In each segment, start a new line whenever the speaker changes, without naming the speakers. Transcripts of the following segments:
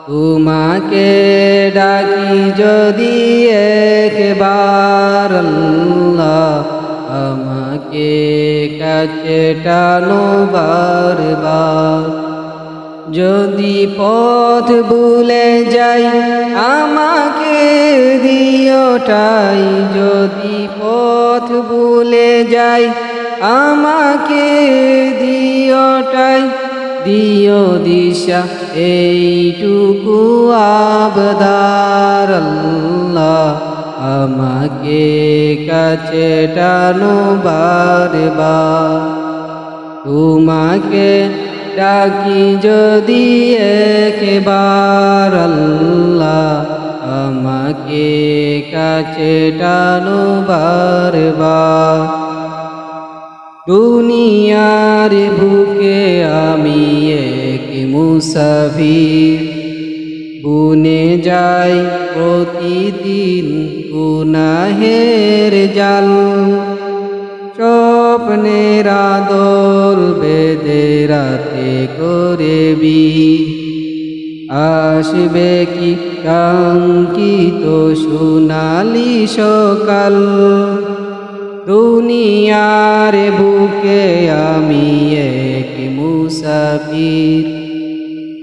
তোমাকে ডাকি যদি একবার আল্লাহ, আমাকে কাছে টানো বারবার। যদি পথ ভুলে যাই আমাকে দিও ঠাই, যদি পথ ভুলে যাই আমাকে দিও ঠাই। দিও দিশা এইটুকু আবদার আল্লাহ, আমাকে কাছে টানো বারবার। তোমাকে ডাকি যদি একবার আল্লাহ, আমাকে কাছে টানো বারবার। দুনিয়ার বুকে আমি এক মুসাফির, বুনে যাই প্রতিদিন গুনাহের জাল। স্বপ্নের আদর বেঁধে রাতে করে আসবে কি কাঙ্ক্ষিত সোনালি সকাল। দুনিয়ার বুকে আমি এক মুসাফির,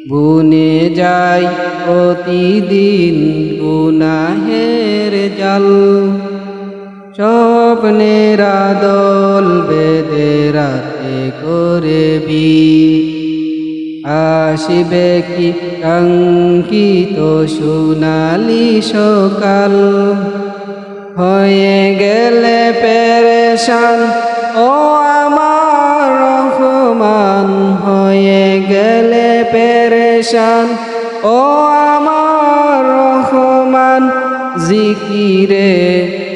বুনে যাই প্রতিদিন গুনাহের জাল। স্বপ্নের আদল বেঁধে রাতে করে আসবে কি কাঙ্ক্ষিত সোনালি সকাল। হয়ে গেলে পেরেশান ও আমার রহমান, হয়ে গেলে পেরেশান ও আমার রহমান। জিকিরে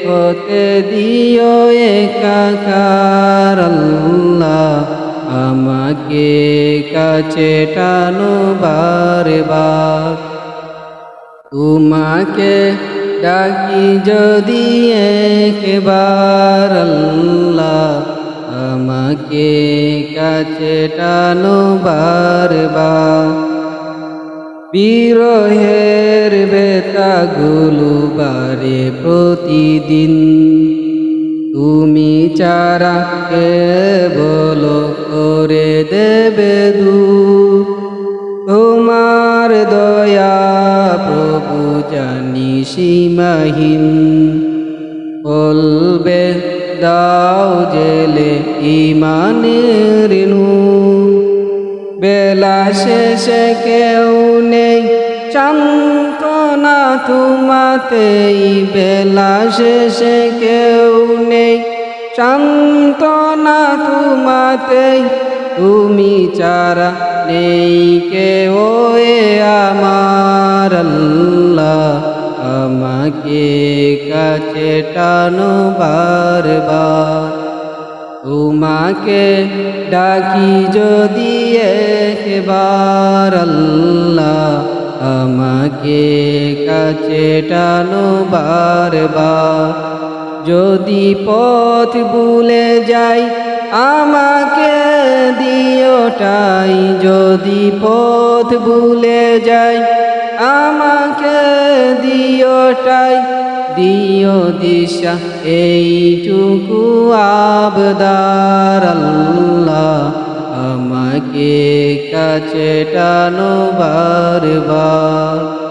হতে দিও একাকার আল্লাহ, আমাকে কাছে টানো বারবার। তোমাকে ডাকি যদি একবার আল্লাহ, আমাকে কাছে টানো বারবার। বিরহের বেতাগুলো বারে প্রতিদিন, তুমি চারা কে বলো করে দেবে দূর। তোমার দয়া প্রভু জানি সীমাহীন, বলবে দাও জেলে ইমানের নূর। বেলা শেষে কেউ নেই সান্ত্বনা তোমাতেই, বেলা শেষে কেউ নেই সান্ত্বনা তোমাতেই। তুমি চারা নেই কেউ এ আমার আল্লাহ, আমাকে কাছে টানো বারবার। তোমাকে ডাকি যদি একবার আল্লাহ, আমাকে কাছে টানো বারবার। যদি পথ ভুলে যাই আমাকে দিও ঠাই, যদি পথ ভুলে যাই আমাকে দিও ঠাই। দিও দিশা এইটুকু আবদার আল্লাহ, আমাকে কাছে টানো বারবার।